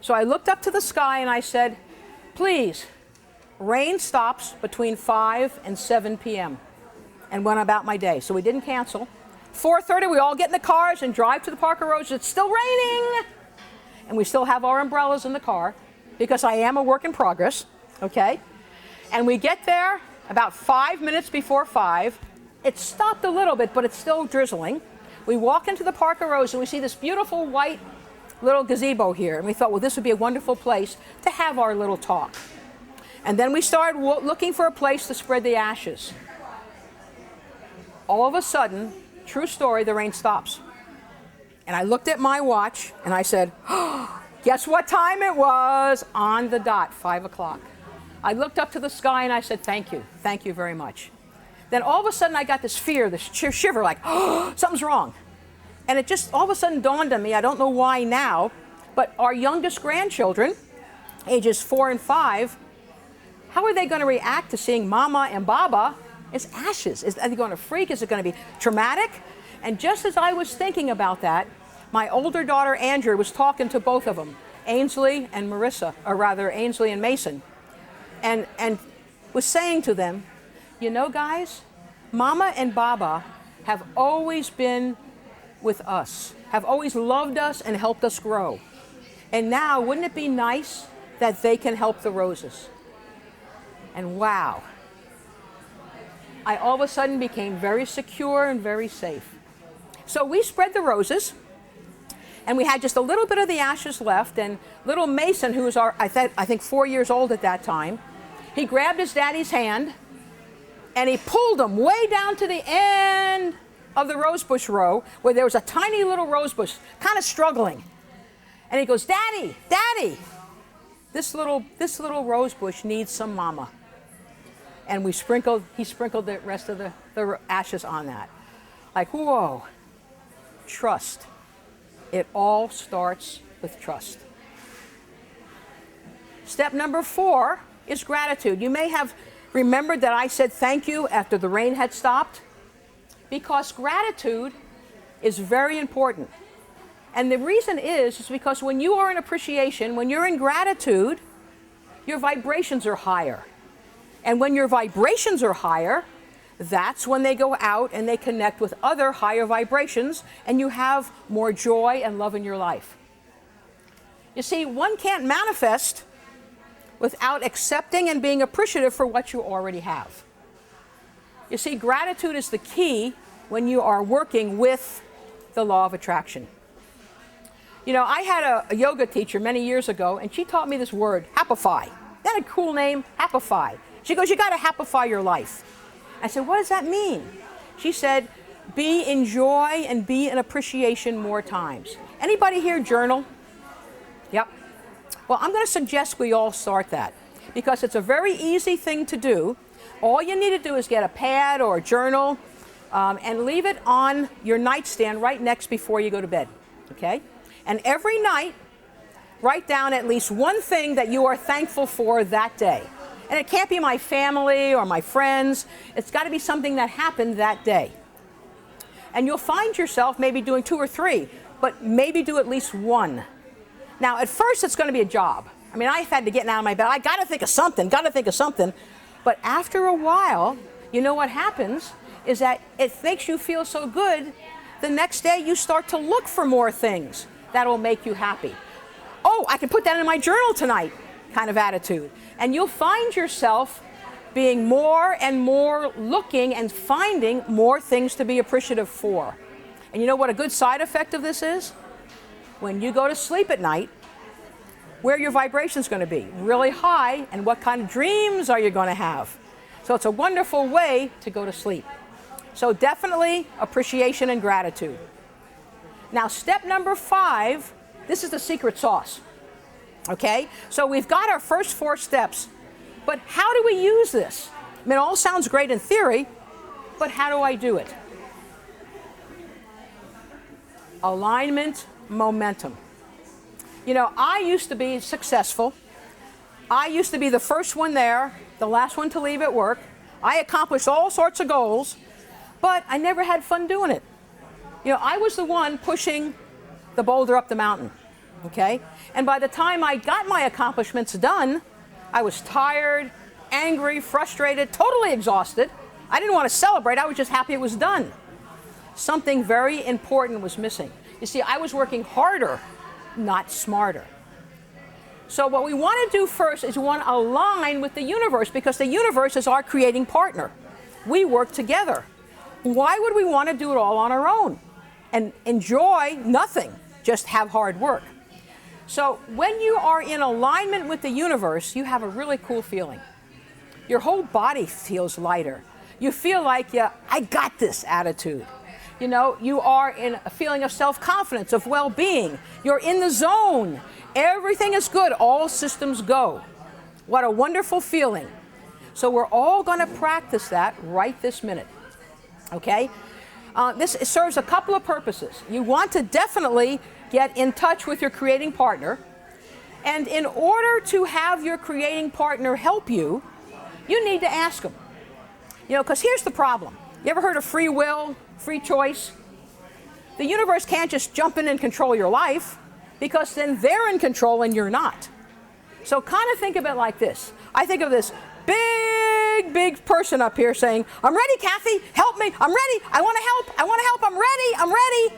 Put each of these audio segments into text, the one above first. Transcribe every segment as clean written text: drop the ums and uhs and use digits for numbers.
So I looked up to the sky and I said, please, rain stops between 5 and 7 p.m. and went about my day. So we didn't cancel. 4:30, we all get in the cars and drive to the Park of Roses. It's still raining. And we still have our umbrellas in the car because I am a work in progress, okay? And we get there about 5 minutes before 5. It stopped a little bit, but it's still drizzling. We walk into the Park of Roses and we see this beautiful white little gazebo here. And we thought, well, this would be a wonderful place to have our little talk. And then we started looking for a place to spread the ashes. All of a sudden, true story, the rain stops. And I looked at my watch and I said, oh, guess what time it was? On the dot, 5 o'clock. I looked up to the sky and I said, thank you very much. Then all of a sudden I got this fear, this shiver, like, oh, something's wrong. And it just all of a sudden dawned on me, I don't know why now, but our youngest grandchildren, ages 4 and 5, how are they going to react to seeing Mama and Baba as ashes? Are they going to freak? Is it going to be traumatic? And just as I was thinking about that, my older daughter, Andrew, was talking to both of them, Ainsley and Marissa, or rather Ainsley and Mason, and was saying to them, you know, guys, Mama and Baba have always been with us, have always loved us and helped us grow. And now, wouldn't it be nice that they can help the roses? And wow, I all of a sudden became very secure and very safe. So we spread the roses, and we had just a little bit of the ashes left, and little Mason, who was I think 4 years old at that time, he grabbed his daddy's hand, and he pulled him way down to the end of the rosebush row, where there was a tiny little rosebush, kind of struggling. And he goes, Daddy, Daddy, this little rosebush needs some mama. And he sprinkled the rest of the ashes on that. Like, whoa, trust. It all starts with trust. Step number 4 is gratitude. You may have remembered that I said thank you after the rain had stopped, because gratitude is very important. And the reason is because when you are in appreciation, when you're in gratitude, your vibrations are higher. And when your vibrations are higher, that's when they go out and they connect with other higher vibrations, and you have more joy and love in your life. You see, one can't manifest without accepting and being appreciative for what you already have. You see, gratitude is the key when you are working with the law of attraction. You know, I had a yoga teacher many years ago, and she taught me this word, happify. Isn't that a cool name? Happify. She goes, you got to happify your life. I said, what does that mean? She said, be in joy and be in appreciation more times. Anybody here journal? Yep. Well, I'm going to suggest we all start that, because it's a very easy thing to do. All you need to do is get a pad or a journal and leave it on your nightstand right next before you go to bed, okay? And every night, write down at least one thing that you are thankful for that day. And it can't be my family or my friends. It's got to be something that happened that day. And you'll find yourself maybe doing 2 or 3, but maybe do at least 1. Now, at first, it's going to be a job. I mean, I've had to get out of my bed. I got to think of something, But after a while, you know what happens is that it makes you feel so good, the next day you start to look for more things that will make you happy. Oh, I can put that in my journal tonight, kind of attitude. And you'll find yourself being more and more looking and finding more things to be appreciative for. And you know what a good side effect of this is? When you go to sleep at night, where your vibration's going to be? Really high, and what kind of dreams are you going to have? So it's a wonderful way to go to sleep. So definitely appreciation and gratitude. Now, step number 5, this is the secret sauce. Okay, so we've got our first 4 steps, but how do we use this? I mean, it all sounds great in theory, but how do I do it? Alignment, momentum. You know, I used to be successful. I used to be the first one there, the last one to leave at work. I accomplished all sorts of goals, but I never had fun doing it. You know, I was the one pushing the boulder up the mountain. okay? And by the time I got my accomplishments done, I was tired, angry, frustrated, totally exhausted. I didn't want to celebrate, I was just happy it was done. Something very important was missing. You see, I was working harder, not smarter. So what we want to do first is we want to align with the universe, because the universe is our creating partner. We work together. Why would we want to do it all on our own and enjoy nothing, just have hard work? So when you are in alignment with the universe, you have a really cool feeling. Your whole body feels lighter. You feel like, yeah, I got this attitude. You know, you are in a feeling of self-confidence, of well-being. You're in the zone. Everything is good. All systems go. What a wonderful feeling. So we're all going to practice that right this minute. Okay? This serves a couple of purposes. You want to definitely get in touch with your creating partner. And in order to have your creating partner help you, you need to ask them. You know, because here's the problem. You ever heard of free will, free choice? The universe can't just jump in and control your life, because then they're in control and you're not. So kind of think of it like this. I think of this big person up here saying, I'm ready, Cathy, help me, I'm ready, I want to help, I'm ready.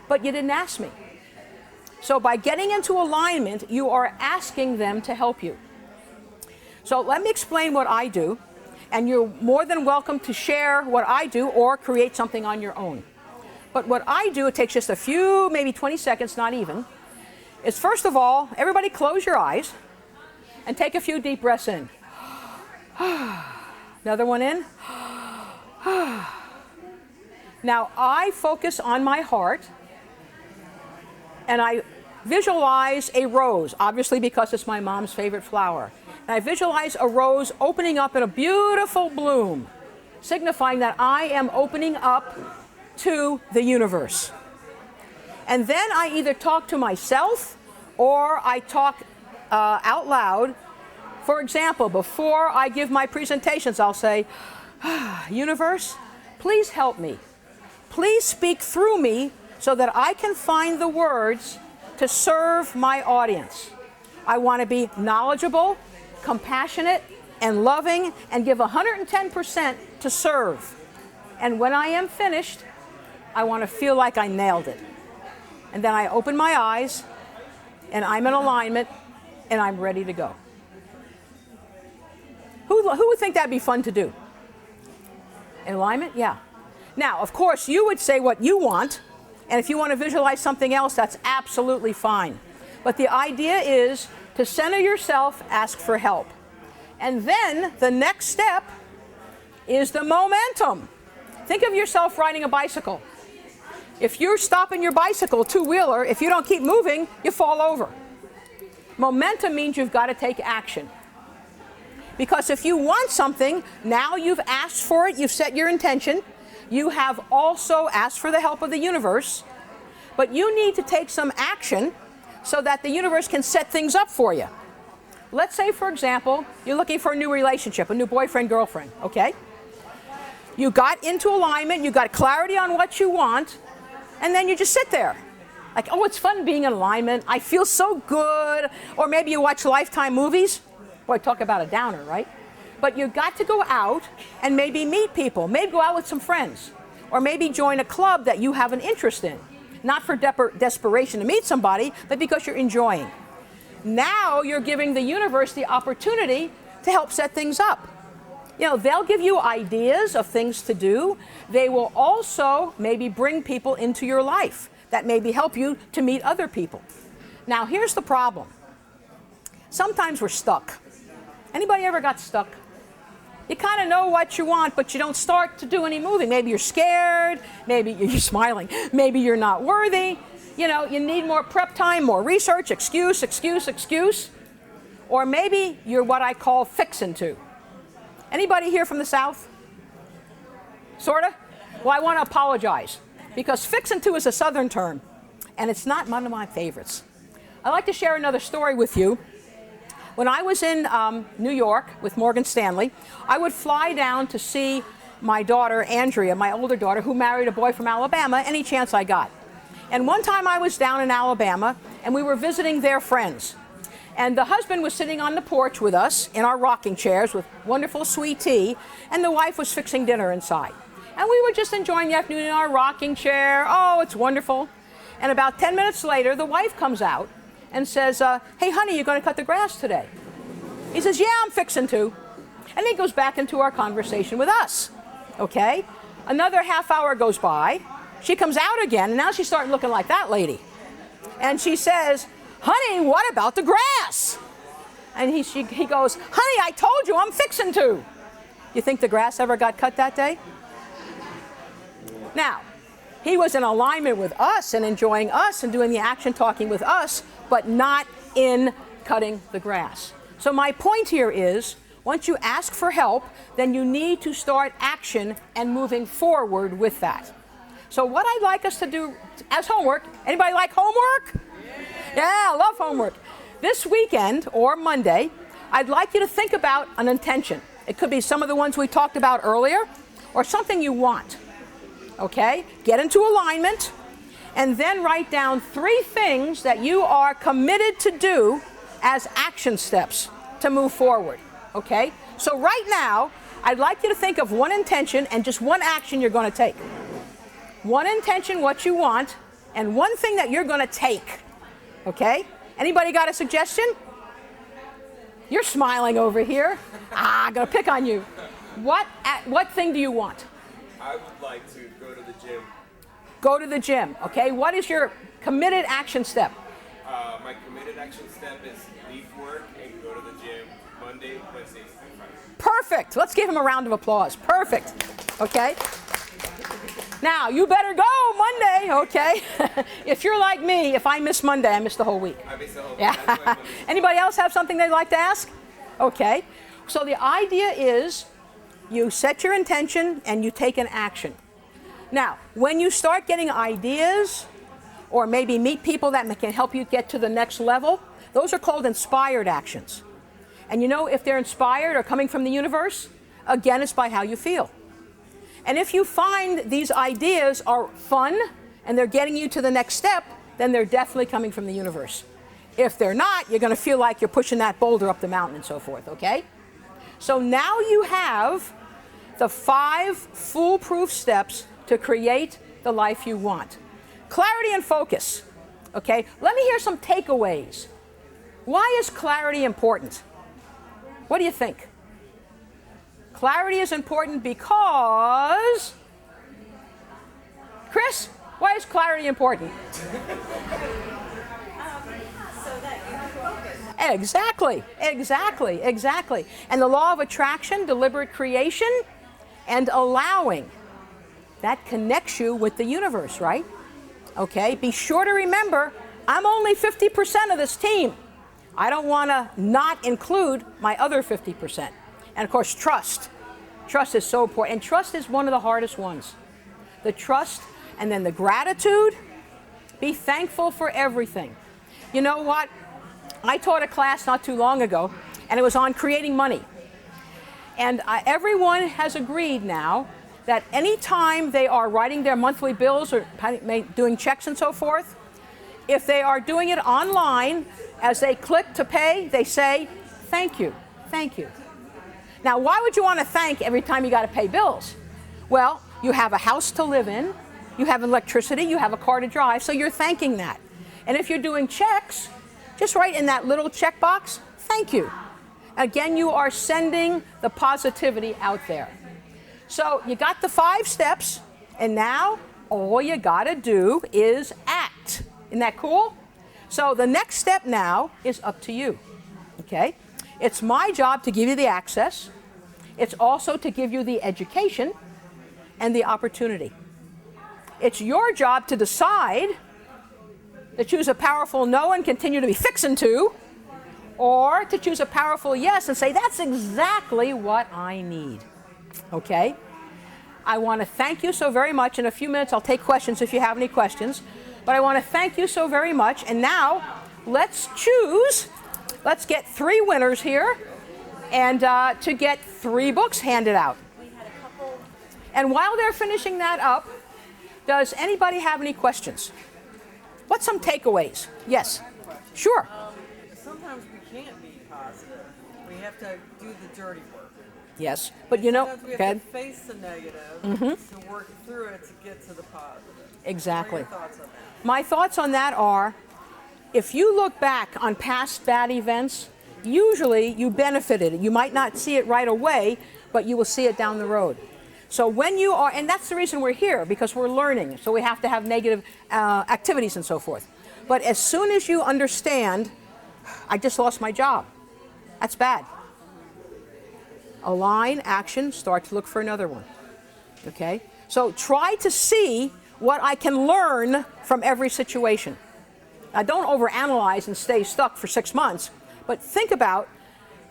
But you didn't ask me. So by getting into alignment, you are asking them to help you. So let me explain what I do, and you're more than welcome to share what I do or create something on your own. But what I do, it takes just a few, maybe 20 seconds, not even, is first of all, everybody close your eyes and take a few deep breaths in. Another one in. Now I focus on my heart and I visualize a rose, obviously because it's my mom's favorite flower. And I visualize a rose opening up in a beautiful bloom, signifying that I am opening up to the universe. And then I either talk to myself or I talk out loud. For example, before I give my presentations, I'll say, universe, please help me. Please speak through me so that I can find the words to serve my audience. I want to be knowledgeable, compassionate, and loving, and give 110% to serve. And when I am finished, I want to feel like I nailed it. And then I open my eyes, and I'm in alignment, and I'm ready to go. Who would think that'd be fun to do? In alignment? Yeah. Now, of course, you would say what you want, and if you want to visualize something else, that's absolutely fine. But the idea is to center yourself, ask for help. And then the next step is the momentum. Think of yourself riding a bicycle. If you're stopping your bicycle, two-wheeler, if you don't keep moving, you fall over. Momentum means you've got to take action. Because if you want something, now you've asked for it, you've set your intention, you have also asked for the help of the universe, but you need to take some action so that the universe can set things up for you. Let's say, for example, you're looking for a new relationship, a new boyfriend, girlfriend, okay? You got into alignment, you got clarity on what you want, and then you just sit there. Like, oh, it's fun being in alignment, I feel so good. Or maybe you watch Lifetime movies. Boy, talk about a downer, right? But you got to go out and maybe meet people, maybe go out with some friends, or maybe join a club that you have an interest in. Not for desperation to meet somebody, but because you're enjoying. Now you're giving the universe the opportunity to help set things up. You know, they'll give you ideas of things to do. They will also maybe bring people into your life that maybe help you to meet other people. Now, here's the problem. Sometimes we're stuck. Anybody ever got stuck? You kind of know what you want, but you don't start to do any moving. Maybe you're scared, maybe you're smiling, maybe you're not worthy. You know, you need more prep time, more research, excuse. Or maybe you're what I call fixin' to. Anybody here from the South? Sorta? Well, I want to apologize, because fixin' to is a Southern term, and it's not one of my favorites. I'd like to share another story with you. When I was in New York with Morgan Stanley, I would fly down to see my daughter, Andrea, my older daughter, who married a boy from Alabama, any chance I got. And one time I was down in Alabama, and we were visiting their friends. And the husband was sitting on the porch with us in our rocking chairs with wonderful sweet tea, and the wife was fixing dinner inside. And we were just enjoying the afternoon in our rocking chair. Oh, it's wonderful. And about 10 minutes later, the wife comes out and says, hey, honey, you going to cut the grass today? He says, yeah, I'm fixing to. And he goes back into our conversation with us. Okay? Another half hour goes by. She comes out again, and now she's starting looking like that lady. And she says, honey, what about the grass? And he goes, honey, I told you I'm fixing to. You think the grass ever got cut that day? Now, he was in alignment with us and enjoying us and doing the action talking with us, but not in cutting the grass. So my point here is, once you ask for help, then you need to start action and moving forward with that. So what I'd like us to do as homework, anybody like homework? Yeah, I love homework. This weekend or Monday, I'd like you to think about an intention. It could be some of the ones we talked about earlier, or something you want. Okay? Get into alignment, and then write down 3 things that you are committed to do as action steps to move forward. Okay? So right now, I'd like you to think of one intention and just one action you're going to take. One intention, what you want, and one thing that you're going to take. Okay? Anybody got a suggestion? You're smiling over here. I'm going to pick on you. What thing do you want? I would like to go to the gym. Go to the gym. Okay? What is your committed action step? My committed action step is leave work and go to the gym Monday, Wednesday, and Friday. Perfect. Let's give him a round of applause. Perfect. Okay? Now, you better go Monday, okay? If you're like me, if I miss Monday, I miss the whole week. I miss the whole week. Yeah. Anybody else have something they'd like to ask? Okay. So the idea is you set your intention and you take an action. Now, when you start getting ideas or maybe meet people that can help you get to the next level, those are called inspired actions. And you know, if they're inspired or coming from the universe, again, it's by how you feel. And if you find these ideas are fun and they're getting you to the next step, then they're definitely coming from the universe. If they're not, you're going to feel like you're pushing that boulder up the mountain and so forth, okay? So now you have the 5 foolproof steps to create the life you want. Clarity and focus, okay? Let me hear some takeaways. Why is clarity important? What do you think? Clarity is important because... Chris, why is clarity important? So that you can focus. Exactly. And the law of attraction, deliberate creation, and allowing, that connects you with the universe, right? Okay, be sure to remember, I'm only 50% of this team. I don't want to not include my other 50%. And of course, trust. Trust is so important. And trust is one of the hardest ones. The trust, and then the gratitude. Be thankful for everything. You know what? I taught a class not too long ago, and it was on creating money. And everyone has agreed now that anytime they are writing their monthly bills or doing checks and so forth, if they are doing it online, as they click to pay, they say, thank you, thank you. Now, why would you want to thank every time you got to pay bills? Well, you have a house to live in, you have electricity, you have a car to drive, so you're thanking that. And if you're doing checks, just write in that little checkbox, thank you. Again, you are sending the positivity out there. So you got the 5 steps, and now all you got to do is act. Isn't that cool? So the next step now is up to you, okay? It's my job to give you the access. It's also to give you the education and the opportunity. It's your job to decide to choose a powerful no and continue to be fixing to, or to choose a powerful yes and say, that's exactly what I need, okay? I want to thank you so very much. In a few minutes, I'll take questions if you have any questions. But I want to thank you so very much. And now, let's choose. Let's get 3 winners here, and to get 3 books handed out. We had a couple. And while they're finishing that up, does anybody have any questions? What's some takeaways? Yes? Sure. Sometimes we can't be positive. We have to do the dirty work. Yes, but you know, Sometimes we go have ahead. to face the negative to work through it to get to the positive. Exactly. What are your thoughts on that? My thoughts on that are, if you look back on past bad events, usually you benefited. You might not see it right away, but you will see it down the road. So when you are, and that's the reason we're here, because we're learning, so we have to have negative activities and so forth. But as soon as you understand, I just lost my job, that's bad. Align, action, start to look for another one, okay? So try to see what I can learn from every situation. Now don't overanalyze and stay stuck for 6 months, but think about,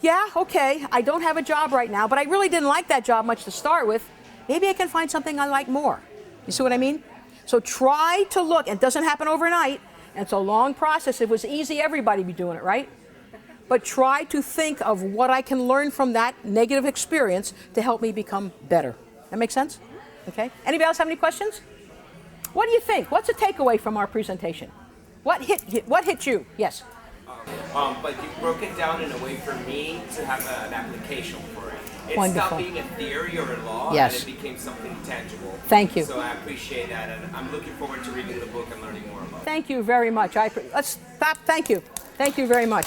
yeah, okay, I don't have a job right now, but I really didn't like that job much to start with. Maybe I can find something I like more. You see what I mean? So try to look, and it doesn't happen overnight, and it's a long process. If it was easy, everybody would be doing it, right? But try to think of what I can learn from that negative experience to help me become better. That make sense? Okay. Anybody else have any questions? What do you think? What's a takeaway from our presentation? What hit you? Yes. But you broke it down in a way for me to have an application for it. It Wonderful. stopped being a theory or a law, Yes. and it became something tangible. Thank you. So I appreciate that, and I'm looking forward to reading the book and learning more about it. Thank you very much. Let's stop. Thank you. Thank you very much.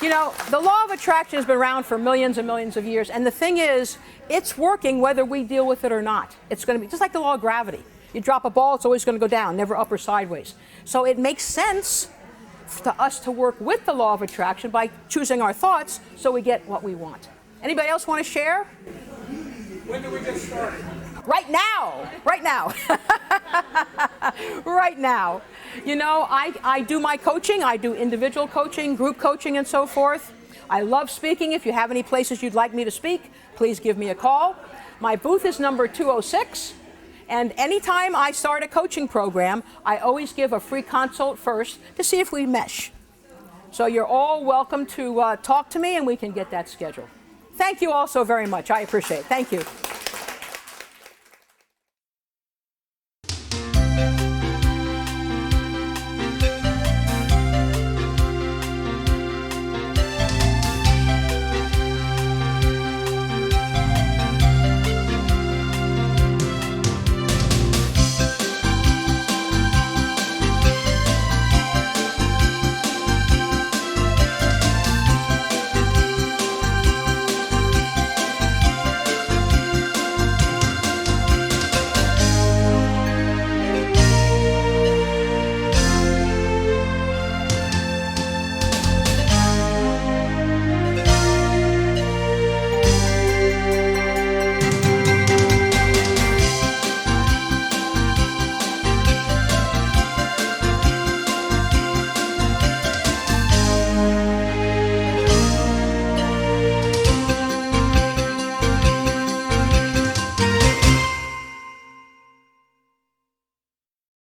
You know, the law of attraction has been around for millions and millions of years, and the thing is, it's working whether we deal with it or not. It's going to be just like the law of gravity. You drop a ball, it's always going to go down, never up or sideways. So it makes sense to us to work with the law of attraction by choosing our thoughts so we get what we want. Anybody else want to share? When do we get started? Right now, right now, right now. You know, I do my coaching, I do individual coaching, group coaching, and so forth. I love speaking. If you have any places you'd like me to speak, please give me a call. My booth is number 206, and anytime I start a coaching program, I always give a free consult first to see if we mesh. So you're all welcome to talk to me, and we can get that scheduled. Thank you all so very much. I appreciate it. Thank you.